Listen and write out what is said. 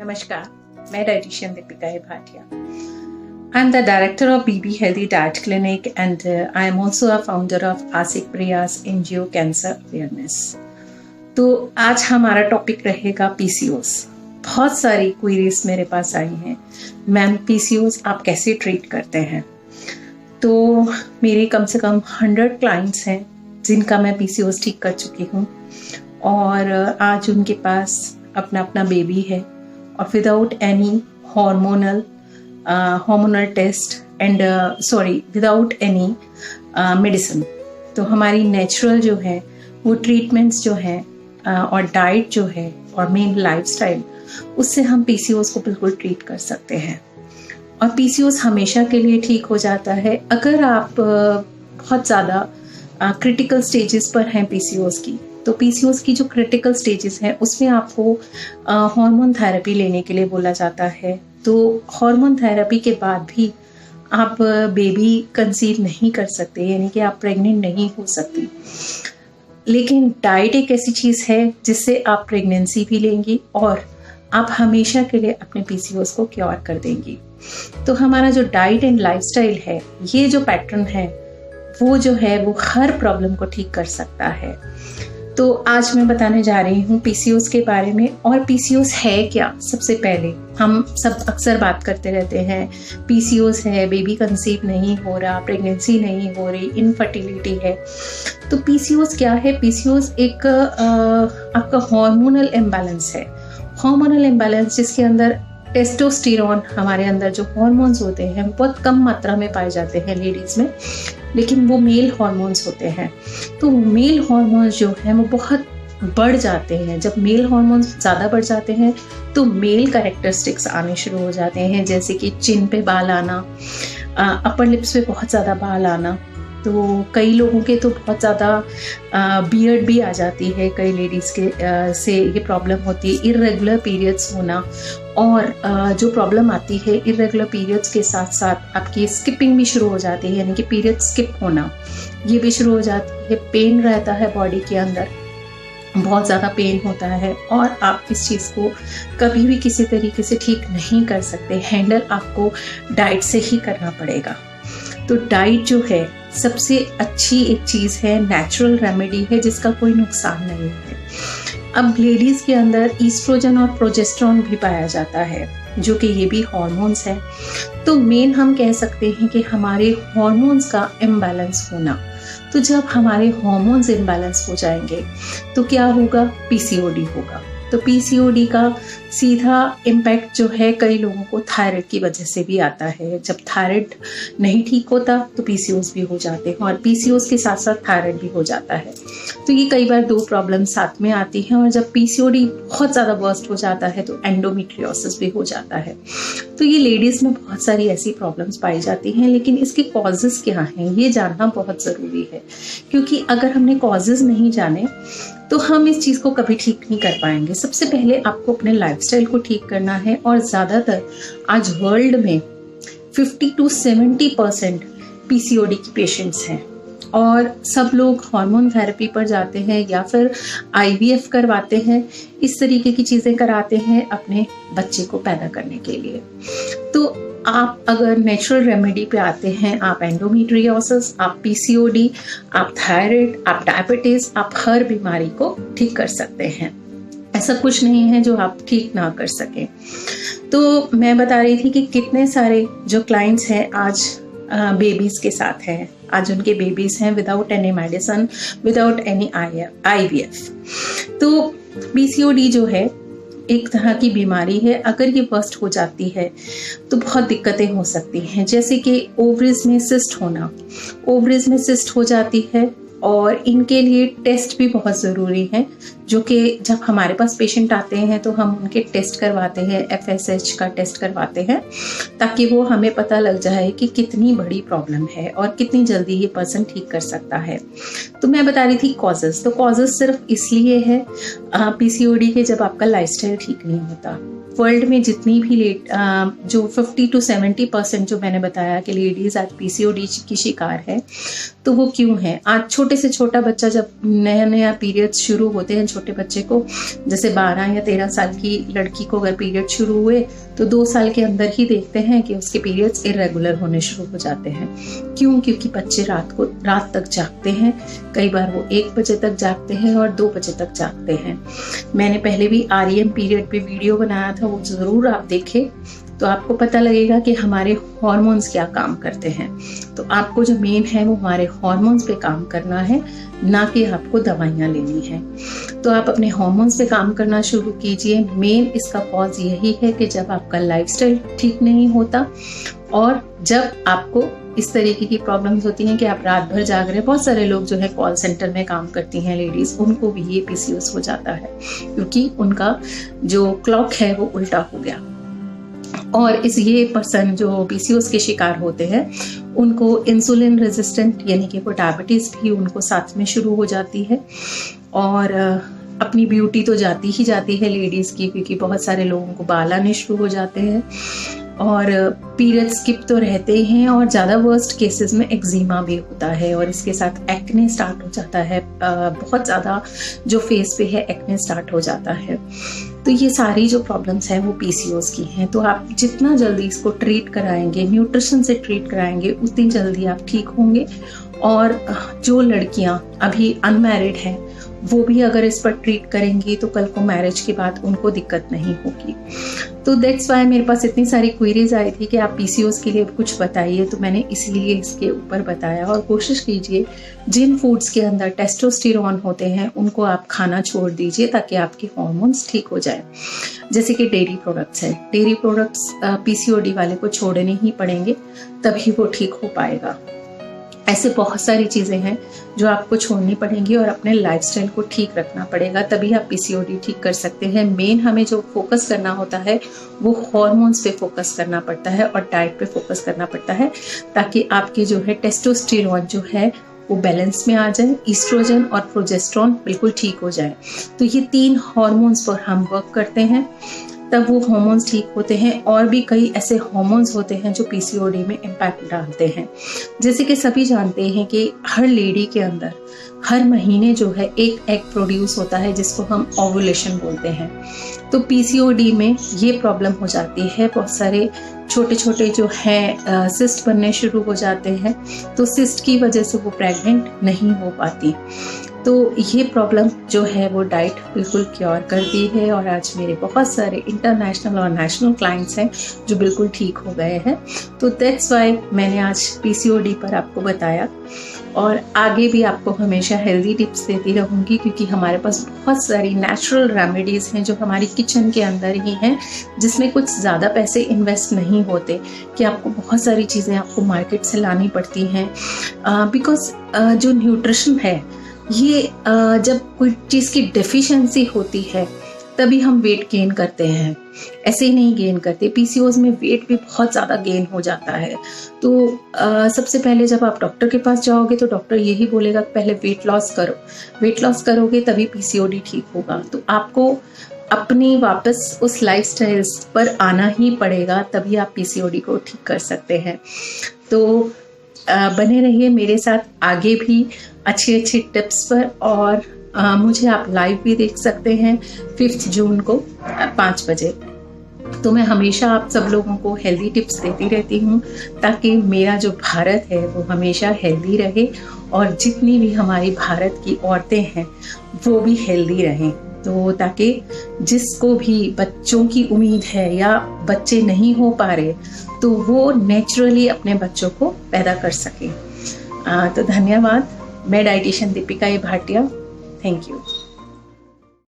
नमस्कार, मैं dietitian Deepika Bhatia. I am the director of BB Healthy Diet Clinic and I am also a founder of Asik Priyas NGO Cancer Awareness। तो आज हमारा topic रहेगा PCOS। बहुत सारी क्वेरीज मेरे पास आई हैं, मैम PCOS आप कैसे ट्रीट करते हैं? तो मेरे कम से कम 100 क्लाइंट्स हैं जिनका मैं PCOS ठीक कर चुकी हूँ और आज उनके पास अपना अपना बेबी है और without any hormonal test and without any medicine। तो हमारी नेचुरल जो है वो ट्रीटमेंट्स जो है और डाइट जो है और मेन लाइफस्टाइल, उससे हम PCOS को बिल्कुल ट्रीट कर सकते हैं। और PCOS हमेशा के लिए ठीक हो जाता है अगर आप बहुत ज़्यादा क्रिटिकल स्टेजेस पर हैं PCOS की। तो PCOS की जो क्रिटिकल स्टेजेस हैं उसमें आपको हार्मोन थेरेपी लेने के लिए बोला जाता है। तो हार्मोन थेरेपी के बाद भी आप बेबी कंसीव नहीं कर सकते, यानी कि आप प्रेग्नेंट नहीं हो सकती। लेकिन डाइट एक ऐसी चीज़ है जिससे आप प्रेगनेंसी भी लेंगी और आप हमेशा के लिए अपने PCOS को क्योर कर देंगी। तो हमारा जो डाइट एंड लाइफस्टाइल है, ये जो पैटर्न है वो जो है वो हर प्रॉब्लम को ठीक कर सकता है। तो आज मैं बताने जा रही हूँ PCOS के बारे में। और PCOS है क्या? सबसे पहले हम सब अक्सर बात करते रहते हैं PCOS है, बेबी कंसीव नहीं हो रहा, प्रेगनेंसी नहीं हो रही, इनफर्टिलिटी है। तो PCOS क्या है? PCOS एक आपका हार्मोनल इम्बैलेंस है। हार्मोनल इम्बैलेंस जिसके अंदर टेस्टोस्टेरोन, हमारे अंदर जो हार्मोन्स होते हैं बहुत कम मात्रा में पाए जाते हैं लेडीज़ में, लेकिन वो मेल हार्मोन्स होते हैं। तो मेल हार्मोन्स जो हैं वो बहुत बढ़ जाते हैं। जब मेल हार्मोन्स ज़्यादा बढ़ जाते हैं तो मेल कैरेक्टरिस्टिक्स आने शुरू हो जाते हैं, जैसे कि चिन पे बाल आना, अपर लिप्स पे बहुत ज़्यादा बाल आना। तो कई लोगों के तो बहुत ज़्यादा बियर्ड भी आ जाती है, कई लेडीज़ के से ये प्रॉब्लम होती है। इर्रेगुलर पीरियड्स होना, और जो प्रॉब्लम आती है इर्रेगुलर पीरियड्स के साथ साथ आपकी स्किपिंग भी शुरू हो जाती है, यानी कि पीरियड स्किप होना ये भी शुरू हो जाती है। पेन रहता है बॉडी के अंदर, बहुत ज़्यादा पेन होता है और आप इस चीज़ को कभी भी किसी तरीके से ठीक नहीं कर सकते। हैंडल आपको डाइट से ही करना पड़ेगा। तो डाइट जो है सबसे अच्छी एक चीज़ है, नेचुरल रेमेडी है जिसका कोई नुकसान नहीं है। अब लेडीज़ के अंदर ईस्ट्रोजन और प्रोजेस्टेरोन भी पाया जाता है, जो कि ये भी हार्मोन्स है। तो मेन हम कह सकते हैं कि हमारे हार्मोन्स का इम्बैलेंस होना। तो जब हमारे हार्मोन्स इम्बैलेंस हो जाएंगे तो क्या होगा? PCOD होगा। तो PCOD का सीधा इम्पैक्ट जो है कई लोगों को थायराइड की वजह से भी आता है। जब थायराइड नहीं ठीक होता तो PCOS भी हो जाते हैं और PCOS के साथ साथ थायराइड भी हो जाता है। तो ये कई बार दो प्रॉब्लम साथ में आती हैं। और जब PCOD बहुत ज़्यादा वर्स्ट हो जाता है तो एंडोमेट्रियोसिस भी हो जाता है। तो ये लेडीज़ में बहुत सारी ऐसी प्रॉब्लम्स पाई जाती हैं, लेकिन इसके कॉजेज़ क्या हैं ये जानना बहुत ज़रूरी है, क्योंकि अगर हमने कॉजेज़ नहीं जाने तो हम इस चीज़ को कभी ठीक नहीं कर पाएंगे। सबसे पहले आपको अपने लाइफस्टाइल को ठीक करना है। और ज़्यादातर आज वर्ल्ड में 50 to 70% PCOD की पेशेंट्स हैं और सब लोग हार्मोन थेरेपी पर जाते हैं या फिर IVF करवाते हैं। इस तरीके की चीज़ें कराते हैं अपने बच्चे को पैदा करने के लिए। तो आप अगर नेचुरल रेमेडी पे आते हैं, आप एंडोमेट्रियोसिस, आप PCOD, आप थायराइड, आप डायबिटीज़, आप हर बीमारी को ठीक कर सकते हैं। ऐसा कुछ नहीं है जो आप ठीक ना कर सकें। तो मैं बता रही थी कि कितने सारे जो क्लाइंट्स हैं आज बेबीज़ के साथ हैं। आज उनके बेबीज़ हैं without any medicine, without any IVF। तो PCOD जो है एक तरह की बीमारी है। अगर ये बस्ट हो जाती है तो बहुत दिक्कतें हो सकती हैं, जैसे कि ओवरीज में सिस्ट होना। ओवरीज में सिस्ट हो जाती है और इनके लिए टेस्ट भी बहुत ज़रूरी है, जो कि जब हमारे पास पेशेंट आते हैं तो हम उनके टेस्ट करवाते हैं, FSH का टेस्ट करवाते हैं, ताकि वो हमें पता लग जाए कि कितनी बड़ी प्रॉब्लम है और कितनी जल्दी ये पर्सन ठीक कर सकता है। तो मैं बता रही थी कॉजेज़। तो कॉजेज़ सिर्फ इसलिए है PCOD के, जब आपका लाइफस्टाइल ठीक नहीं होता। वर्ल्ड में जितनी भी जो 50 to 70% जो मैंने बताया कि लेडीज़ आज PCOD की शिकार है, तो वो क्यों है? आज छोटे छोटे से छोटा बच्चा जब नया नया पीरियड्स शुरू होते हैं छोटे बच्चे को, जैसे 12 या 13 साल की लड़की को अगर पीरियड शुरू हुए तो 2 साल के अंदर ही देखते हैं कि उसके पीरियड्स इरेगुलर होने शुरू हो जाते हैं। क्यों? क्योंकि बच्चे रात तक जागते हैं, कई बार वो 1 बजे तक जागते हैं और 2 बजे तक जागते हैं। मैंने पहले भी REM पीरियड पे वीडियो बनाया था, वो ज़रूर आप देखें, तो आपको पता लगेगा कि हमारे हार्मोन्स क्या काम करते हैं। तो आपको जो मेन है वो हमारे हार्मोन्स पे काम करना है, ना कि आपको दवाइयाँ लेनी है। तो आप अपने हार्मोन्स पे काम करना शुरू कीजिए। मेन इसका कॉज यही है कि जब आपका लाइफस्टाइल ठीक नहीं होता और जब आपको इस तरीके की प्रॉब्लम्स होती हैं कि आप रात भर जाग रहे हैं। बहुत सारे लोग जो है कॉल सेंटर में काम करती हैं लेडीज, उनको भी ये PCOS हो जाता है क्योंकि उनका जो क्लॉक है वो उल्टा हो गया। और ये पर्सन जो PCOS के शिकार होते हैं उनको इंसुलिन रेजिस्टेंट यानी कि वो डायबिटीज़ भी उनको साथ में शुरू हो जाती है। और अपनी ब्यूटी तो जाती ही जाती है लेडीज़ की, क्योंकि बहुत सारे लोगों को बाल आने शुरू हो जाते हैं और पीरियड स्किप तो रहते ही हैं और ज़्यादा वर्स्ट केसेस में एक्जिमा भी होता है और इसके साथ एक्ने स्टार्ट हो जाता है। बहुत ज़्यादा जो फेस पे है एक्ने स्टार्ट हो जाता है। तो ये सारी जो प्रॉब्लम्स हैं वो PCOS की हैं। तो आप जितना जल्दी इसको ट्रीट कराएंगे, न्यूट्रिशन से ट्रीट कराएंगे, उतनी जल्दी आप ठीक होंगे। और जो लड़कियां अभी अनमैरिड हैं वो भी अगर इस पर ट्रीट करेंगी तो कल को मैरिज के बाद उनको दिक्कत नहीं होगी। तो दैट्स वाई मेरे पास इतनी सारी क्वेरीज आई थी कि आप PCOS के लिए कुछ बताइए, तो मैंने इसलिए इसके ऊपर बताया। और कोशिश कीजिए जिन फूड्स के अंदर टेस्टोस्टेरोन होते हैं उनको आप खाना छोड़ दीजिए ताकि आपके हार्मोन्स ठीक हो जाए। जैसे कि डेयरी प्रोडक्ट्स है, डेयरी प्रोडक्ट्स PCOD वाले को छोड़ने ही पड़ेंगे, तभी वो ठीक हो पाएगा। ऐसे बहुत सारी चीज़ें हैं जो आपको छोड़नी पड़ेंगी और अपने लाइफस्टाइल को ठीक रखना पड़ेगा, तभी आप PCOD ठीक कर सकते हैं। मेन हमें जो फोकस करना होता है वो हार्मोन्स पे फोकस करना पड़ता है और डाइट पे फोकस करना पड़ता है, ताकि आपके जो है टेस्टोस्टेरोन जो है वो बैलेंस में आ जाए, ईस्ट्रोजन और प्रोजेस्टेरोन बिल्कुल ठीक हो जाए। तो ये 3 हार्मोन्स पर हम वर्क करते हैं, तब वो हार्मोन्स ठीक होते हैं। और भी कई ऐसे हार्मोन्स होते हैं जो PCOD में इम्पैक्ट डालते हैं। जैसे कि सभी जानते हैं कि हर लेडी के अंदर हर महीने जो है एक एग प्रोड्यूस होता है जिसको हम ओव्यूलेशन बोलते हैं। तो PCOD में ये प्रॉब्लम हो जाती है, बहुत सारे छोटे छोटे जो हैं सिस्ट बनने शुरू हो जाते हैं, तो सिस्ट की वजह से वो प्रेग्नेंट नहीं हो पाती। तो ये प्रॉब्लम जो है वो डाइट बिल्कुल क्योर करती है और आज मेरे बहुत सारे इंटरनेशनल और नेशनल क्लाइंट्स हैं जो बिल्कुल ठीक हो गए हैं। तो दैट्स वाई मैंने आज PCOD पर आपको बताया और आगे भी आपको हमेशा हेल्दी टिप्स देती रहूँगी, क्योंकि हमारे पास बहुत सारी नेचुरल रेमेडीज़ हैं जो हमारी किचन के अंदर ही हैं, जिसमें कुछ ज़्यादा पैसे इन्वेस्ट नहीं होते कि आपको बहुत सारी चीज़ें आपको मार्केट से लानी पड़ती हैं। बिकॉज जो न्यूट्रिशन है ये जब कोई चीज़ की डेफिशिएंसी होती है तभी हम वेट गेन करते हैं, ऐसे ही नहीं गेन करते। PCOS में वेट भी बहुत ज़्यादा गेन हो जाता है। तो सबसे पहले जब आप डॉक्टर के पास जाओगे तो डॉक्टर यही बोलेगा कि पहले वेट लॉस करो, वेट लॉस करोगे तभी PCOD ठीक होगा। तो आपको अपनी वापस उस लाइफस्टाइल पर आना ही पड़ेगा, तभी आप PCOD को ठीक कर सकते हैं। तो बने रहिए मेरे साथ आगे भी अच्छी अच्छी टिप्स पर। और मुझे आप लाइव भी देख सकते हैं 5 जून को 5 बजे। तो मैं हमेशा आप सब लोगों को हेल्दी टिप्स देती रहती हूँ ताकि मेरा जो भारत है वो हमेशा हेल्दी रहे और जितनी भी हमारी भारत की औरतें हैं वो भी हेल्दी रहें। तो ताकि जिसको भी बच्चों की उम्मीद है या बच्चे नहीं हो पा रहे तो वो नेचुरली अपने बच्चों को पैदा कर सके। तो धन्यवाद। मैं dietitian Deepika Bhatia. Thank you.